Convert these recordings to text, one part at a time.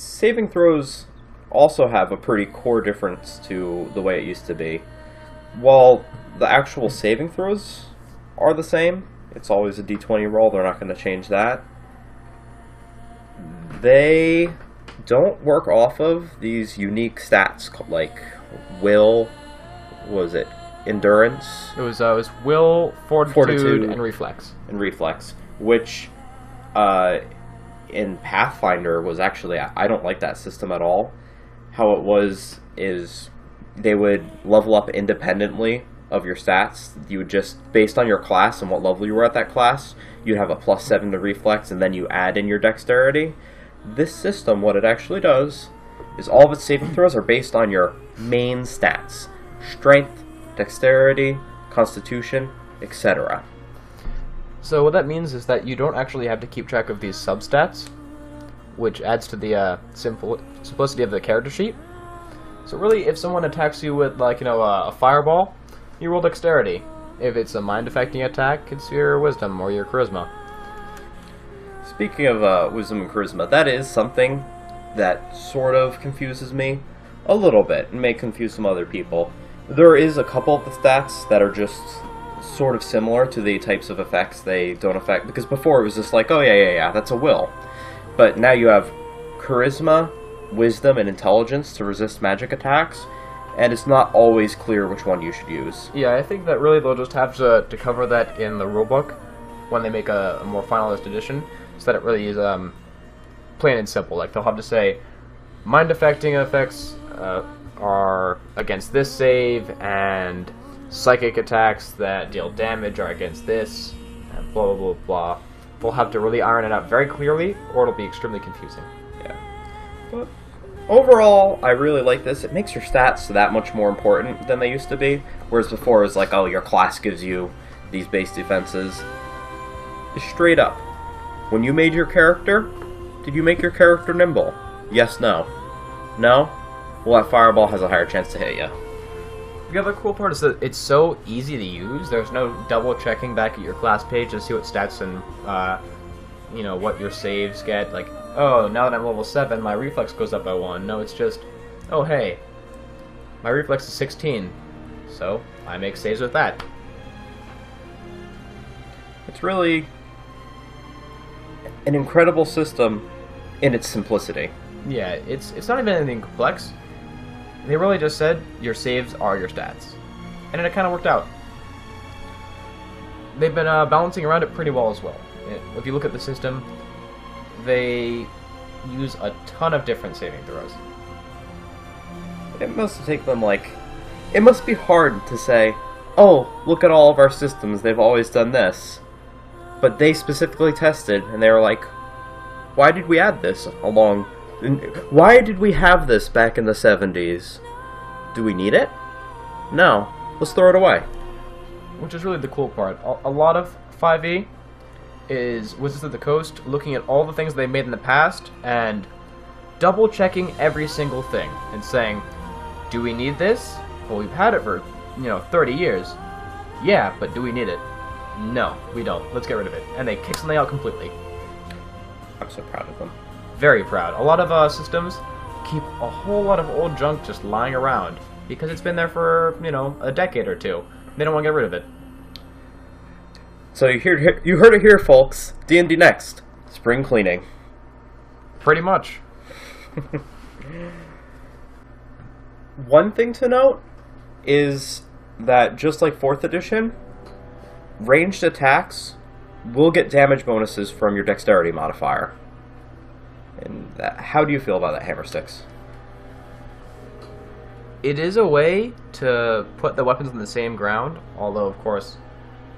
saving throws also have a pretty core difference to the way it used to be. While the actual saving throws are the same, it's always a d20 roll, they're not going to change that. They don't work off of these unique stats like will, was it endurance? It was will, fortitude, and reflex. Which in Pathfinder was actually, I don't like that system at all. How it was is they would level up independently of your stats. You would just, based on your class and what level you were at that class, you'd have a +7 to reflex, and then you add in your dexterity. This system, what it actually does, is all of its saving throws are based on your main stats. Strength, dexterity, constitution, etc. So what that means is that you don't actually have to keep track of these substats, which adds to the simplicity of the character sheet. So really, if someone attacks you with, like, a fireball, you roll dexterity. If it's a mind-affecting attack, it's your wisdom or your charisma. Speaking of wisdom and charisma, that is something that sort of confuses me a little bit, and may confuse some other people. There is a couple of the stats that are just sort of similar to the types of effects they don't affect, because before it was just like, oh yeah, that's a will. But now you have charisma, wisdom, and intelligence to resist magic attacks, and it's not always clear which one you should use. Yeah, I think that really they'll just have to cover that in the rulebook when they make a more finalized edition, so that it really is plain and simple. Like, they'll have to say, mind-affecting effects are against this save, and psychic attacks that deal damage are against this, and blah, blah, blah, blah. They'll have to really iron it out very clearly, or it'll be extremely confusing. Yeah. But overall, I really like this. It makes your stats that much more important than they used to be, whereas before it was like, oh, your class gives you these base defenses. Straight up, when you made your character, did you make your character nimble? Yes, no. No? Well, that fireball has a higher chance to hit you. The other cool part is that it's so easy to use. There's no double checking back at your class page to see what stats and what your saves get. Like, oh, now that I'm level 7, my reflex goes up by 1. No, it's just, oh hey, my reflex is 16, so I make saves with that. It's really an incredible system in its simplicity. Yeah, it's not even anything complex. They really just said, your saves are your stats. And it kind of worked out. They've been balancing around it pretty well as well. If you look at the system, they use a ton of different saving throws. It must take them, it must be hard to say, oh, look at all of our systems, they've always done this. But they specifically tested, and they were like, why did we add this along? Why did we have this back in the 70s? Do we need it? No. Let's throw it away. Which is really the cool part. A lot of 5e is Wizards of the Coast looking at all the things they made in the past and double-checking every single thing and saying, do we need this? Well, we've had it for, 30 years. Yeah, but do we need it? No, we don't. Let's get rid of it. And they kick something out completely. I'm so proud of them. Very proud. A lot of systems keep a whole lot of old junk just lying around because it's been there for, a decade or two. They don't want to get rid of it. So you heard it here, folks. D&D next. Spring cleaning. Pretty much. One thing to note is that just like 4th edition, ranged attacks will get damage bonuses from your dexterity modifier. And how do you feel about that, Hammersticks? It is a way to put the weapons on the same ground, although, of course,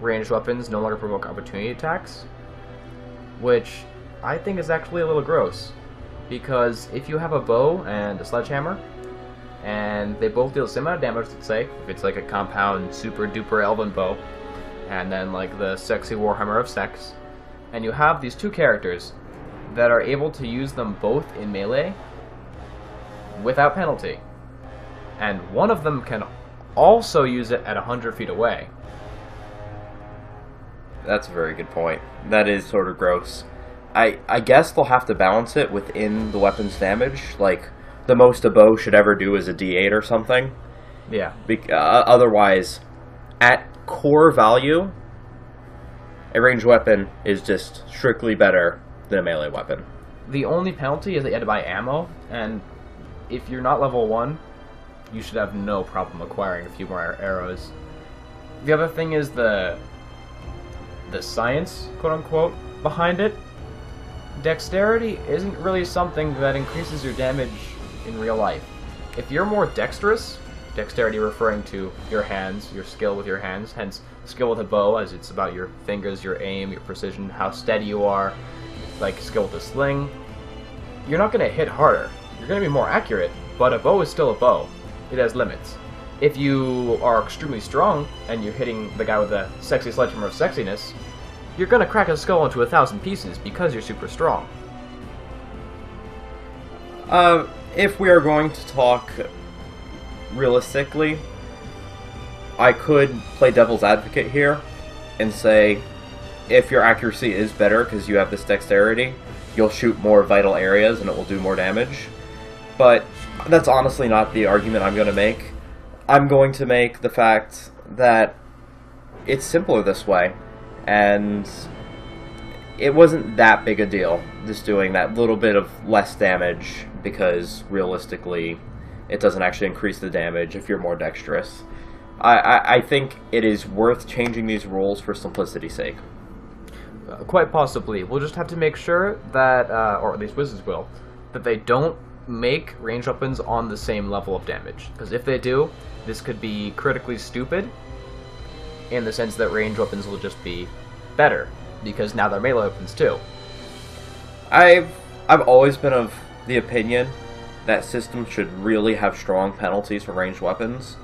ranged weapons no longer provoke opportunity attacks, which I think is actually a little gross, because if you have a bow and a sledgehammer, and they both deal the same amount of damage, let's say, if it's like a compound super-duper elven bow, and then like the sexy Warhammer of sex, and you have these two characters that are able to use them both in melee without penalty. And one of them can also use it at 100 feet away. That's a very good point. That is sort of gross. I guess they'll have to balance it within the weapon's damage. Like, the most a bow should ever do is a D8 or something. Yeah. Otherwise, at core value, a ranged weapon is just strictly better than a melee weapon. The only penalty is that you had to buy ammo, and if you're not level 1, you should have no problem acquiring a few more arrows. The other thing is the science, quote-unquote, behind it. Dexterity isn't really something that increases your damage in real life. If you're more dexterous, dexterity referring to your hands, your skill with your hands, hence skill with a bow, as it's about your fingers, your aim, your precision, how steady you are, like skill with a sling, you're not going to hit harder. You're going to be more accurate, but a bow is still a bow. It has limits. If you are extremely strong, and you're hitting the guy with a sexy sledgehammer of sexiness, you're going to crack his skull into 1,000 pieces because you're super strong. If we are going to talk realistically, I could play devil's advocate here and say, if your accuracy is better because you have this dexterity, you'll shoot more vital areas and it will do more damage. But that's honestly not the argument I'm going to make. I'm going to make the fact that it's simpler this way, and it wasn't that big a deal, just doing that little bit of less damage, because realistically, it doesn't actually increase the damage if you're more dexterous. I think it is worth changing these rules for simplicity's sake. Quite possibly. We'll just have to make sure that, or at least Wizards will, that they don't make ranged weapons on the same level of damage. Because if they do, this could be critically stupid, in the sense that ranged weapons will just be better, because now they're melee weapons too. I've always been of the opinion that systems should really have strong penalties for ranged weapons.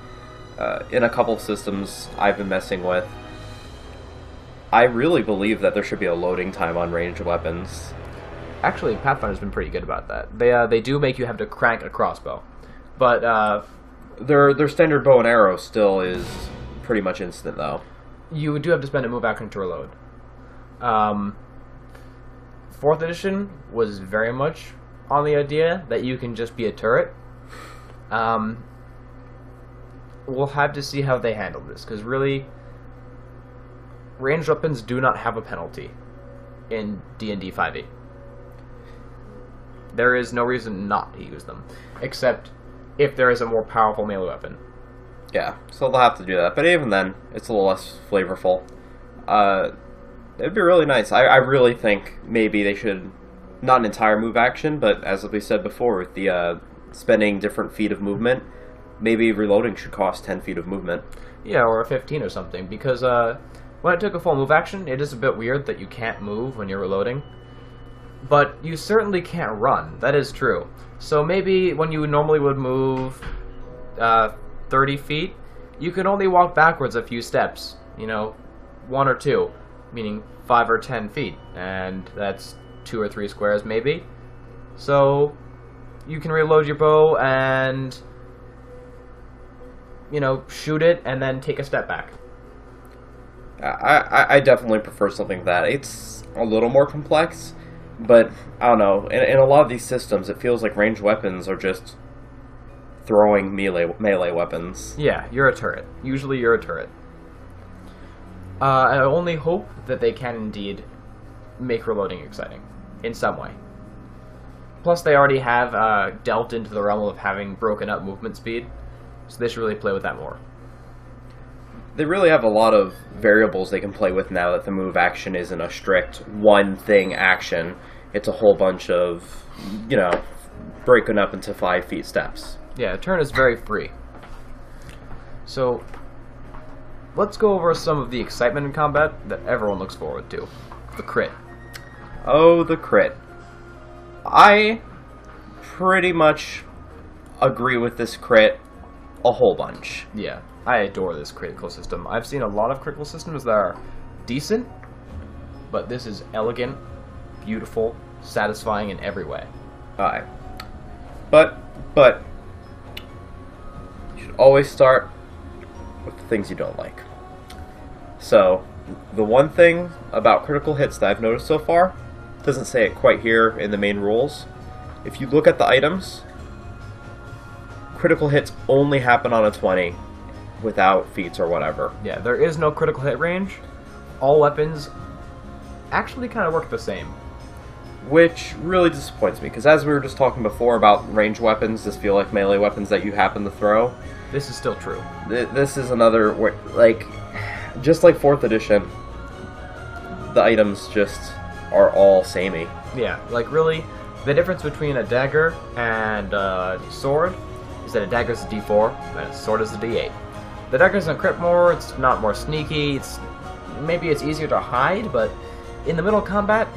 In a couple of systems I've been messing with, I really believe that there should be a loading time on ranged weapons. Actually, Pathfinder's been pretty good about that. They do make you have to crank a crossbow, but their standard bow and arrow still is pretty much instant, though. You do have to spend a move action to reload. 4th edition was very much on the idea that you can just be a turret. We'll have to see how they handle this, because really, ranged weapons do not have a penalty in D&D 5e. There is no reason not to use them, except if there is a more powerful melee weapon. Yeah, so they'll have to do that, but even then, it's a little less flavorful. It'd be really nice. I really think maybe they should, not an entire move action, but as we said before, with the spending different feet of movement, maybe reloading should cost 10 feet of movement. Yeah, or a 15 or something, because when I took a full move action, it is a bit weird that you can't move when you're reloading. But you certainly can't run, that is true. So maybe when you normally would move 30 feet, you can only walk backwards a few steps, 1 or 2, meaning 5 or 10 feet, and that's 2 or 3 squares maybe. So you can reload your bow and, shoot it and then take a step back. I definitely prefer something like that. It's a little more complex, but I don't know. In a lot of these systems, it feels like ranged weapons are just throwing melee weapons. Yeah, you're a turret. Usually you're a turret. I only hope that they can indeed make reloading exciting, in some way. Plus, they already have delved into the realm of having broken up movement speed, so they should really play with that more. They really have a lot of variables they can play with now that the move action isn't a strict one-thing action. It's a whole bunch of, breaking up into 5 feet steps. Yeah, a turn is very free. So, let's go over some of the excitement in combat that everyone looks forward to. The crit. Oh, the crit. I pretty much agree with this crit a whole bunch. Yeah, I adore this critical system. I've seen a lot of critical systems that are decent, but this is elegant, beautiful, satisfying in every way. Alright. But, you should always start with the things you don't like. So, the one thing about critical hits that I've noticed so far, doesn't say it quite here in the main rules. If you look at the items, critical hits only happen on a 20 without feats or whatever. Yeah, there is no critical hit range. All weapons actually kind of work the same. Which really disappoints me, because as we were just talking before about ranged weapons, just feel like melee weapons that you happen to throw. This is still true. This is another, like, just like 4th edition, the items just are all samey. Yeah, like really, the difference between a dagger and a sword is that a dagger is a D4 and a sword is a D8. The dagger doesn't crit more, it's not more sneaky, maybe it's easier to hide, but in the middle of combat,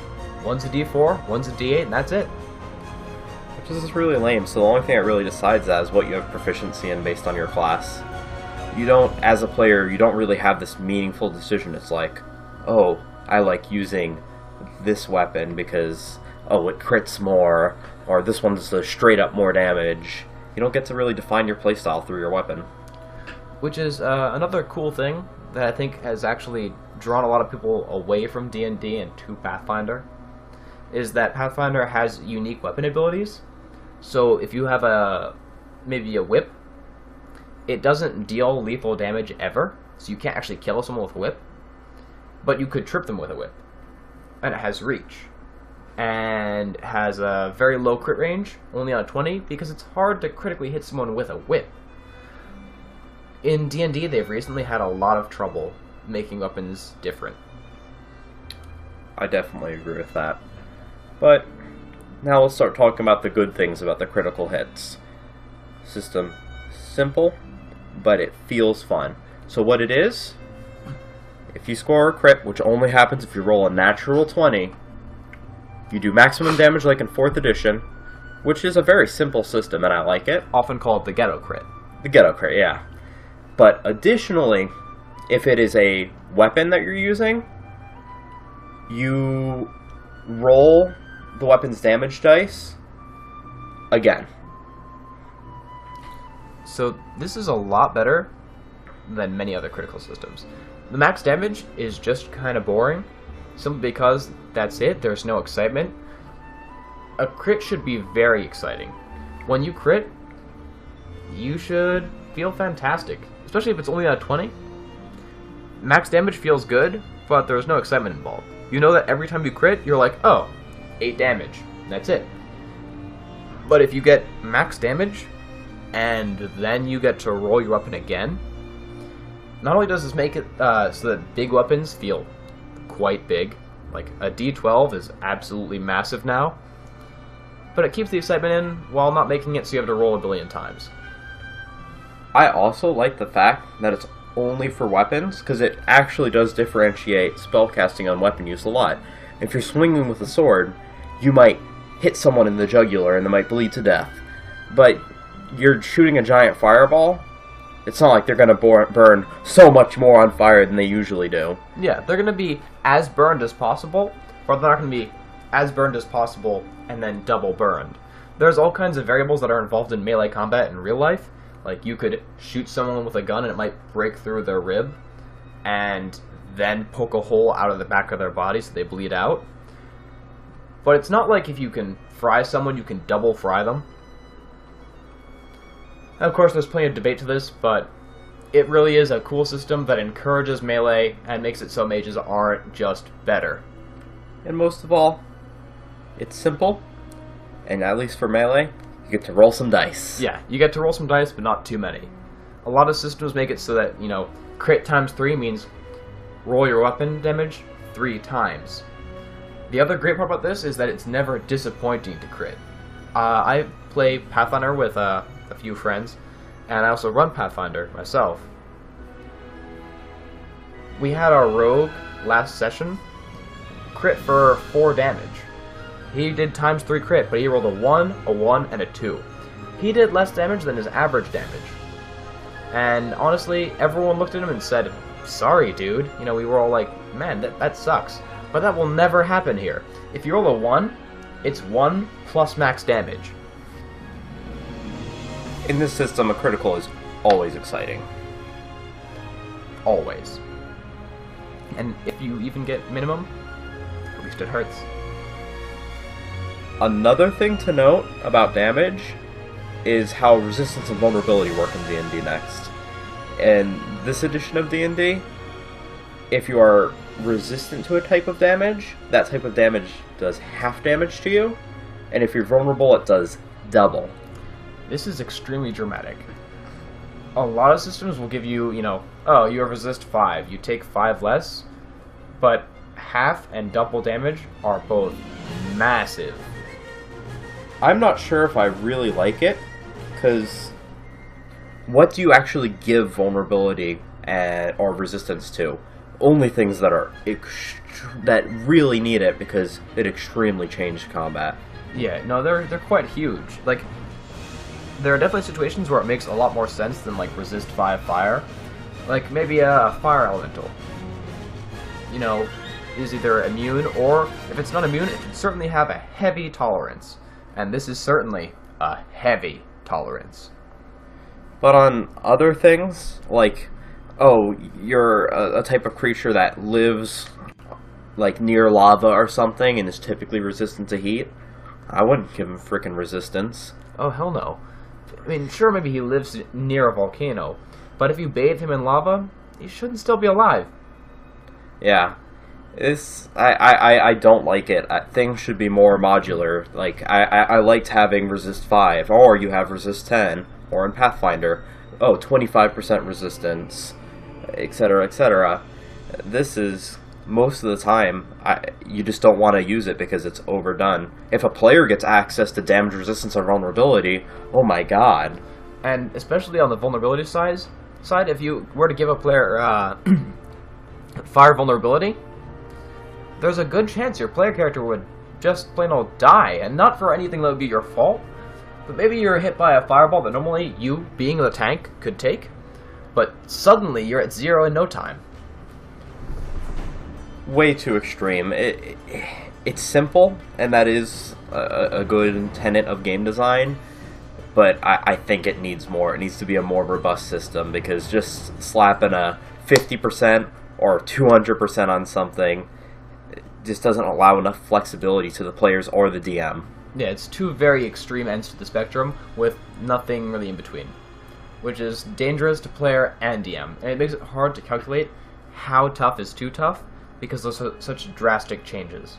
one's a D4, one's a D8, and that's it. Which is really lame, so the only thing it really decides that is what you have proficiency in based on your class. You don't, as a player, you don't really have this meaningful decision. It's like, oh, I like using this weapon because, oh, it crits more, or this one does straight up more damage. You don't get to really define your playstyle through your weapon. Which is another cool thing that I think has actually drawn a lot of people away from D&D and to Pathfinder, is that Pathfinder has unique weapon abilities. So if you have maybe a whip, it doesn't deal lethal damage ever, so you can't actually kill someone with a whip, but you could trip them with a whip. And it has reach, and has a very low crit range, only on 20, because it's hard to critically hit someone with a whip. In D&D, they've recently had a lot of trouble making weapons different. I definitely agree with that. But now let's start talking about the good things about the critical hits. System simple, but it feels fun. So what it is, if you score a crit, which only happens if you roll a natural 20, you do maximum damage like in 4th edition, which is a very simple system and I like it. Often called the ghetto crit. The ghetto crit, yeah. But additionally, if it is a weapon that you're using, you roll the weapon's damage dice again. So this is a lot better than many other critical systems. The max damage is just kind of boring, simply because that's it, there's no excitement. A crit should be very exciting. When you crit, you should feel fantastic, especially if it's only on a 20. Max damage feels good, but there's no excitement involved. You know that every time you crit, you're like, oh, 8 damage, that's it. But if you get max damage, and then you get to roll your weapon again, not only does this make it so that big weapons feel quite big, like a D12 is absolutely massive now, but it keeps the excitement in while not making it so you have to roll a billion times. I also like the fact that it's only for weapons, because it actually does differentiate spellcasting on weapon use a lot. If you're swinging with a sword, you might hit someone in the jugular and they might bleed to death. But you're shooting a giant fireball, it's not like they're going to burn so much more on fire than they usually do. Yeah, they're going to be as burned as possible, but they're not going to be as burned as possible and then double burned. There's all kinds of variables that are involved in melee combat in real life. Like, you could shoot someone with a gun and it might break through their rib, and then poke a hole out of the back of their body so they bleed out. But it's not like if you can fry someone, you can double fry them. And of course, there's plenty of debate to this, but it really is a cool system that encourages melee and makes it so mages aren't just better. And most of all, it's simple, and at least for melee, you get to roll some dice. Yeah, you get to roll some dice, but not too many. A lot of systems make it so that, you know, crit times 3 means roll your weapon damage 3 times. The other great part about this is that it's never disappointing to crit. I play Pathfinder with a few friends, and I also run Pathfinder myself. We had our rogue last session crit for 4 damage. He did times 3 crit, but he rolled a 1, a 1, and a 2. He did less damage than his average damage. And honestly, everyone looked at him and said, sorry, dude. You know, we were all like, man, that sucks. But that will never happen here. If you roll a 1, it's 1 plus max damage. In this system, a critical is always exciting. Always. And if you even get minimum, at least it hurts. Another thing to note about damage is how resistance and vulnerability work in D&D next. In this edition of D&D, if you are resistant to a type of damage, that type of damage does half damage to you, and if you're vulnerable, it does double. This is extremely dramatic. A lot of systems will give you, oh, you have resist 5, you take 5 less, but half and double damage are both massive. I'm not sure if I really like it, because what do you actually give vulnerability or resistance to? Only things that are that really need it because it extremely changed combat. Yeah, no, they're quite huge. Like, there are definitely situations where it makes a lot more sense than like resist 5 fire. Like maybe a fire elemental. Is either immune, or if it's not immune, it can certainly have a heavy tolerance. And this is certainly a heavy tolerance. But on other things, like, oh, you're a type of creature that lives like near lava or something and is typically resistant to heat, I wouldn't give him frickin' resistance. Oh, hell no. I mean, sure, maybe he lives near a volcano, but if you bathe him in lava, he shouldn't still be alive. Yeah. I don't like it. Things should be more modular. Like, I liked having resist 5, or you have resist 10, or in Pathfinder, 25% resistance, etc., etc. This is, most of the time, you just don't want to use it because it's overdone. If a player gets access to damage resistance or vulnerability, oh my god. And especially on the vulnerability side, if you were to give a player fire vulnerability, there's a good chance your player character would just plain old die, and not for anything that would be your fault, but maybe you're hit by a fireball that normally you, being the tank, could take, but suddenly you're at 0 in no time. Way too extreme. It's simple, and that is a good tenet of game design, but I think it needs more. It needs to be a more robust system, because just slapping a 50% or 200% on something just doesn't allow enough flexibility to the players or the DM. Yeah, it's two very extreme ends to the spectrum with nothing really in between, which is dangerous to player and DM, and it makes it hard to calculate how tough is too tough because of such drastic changes.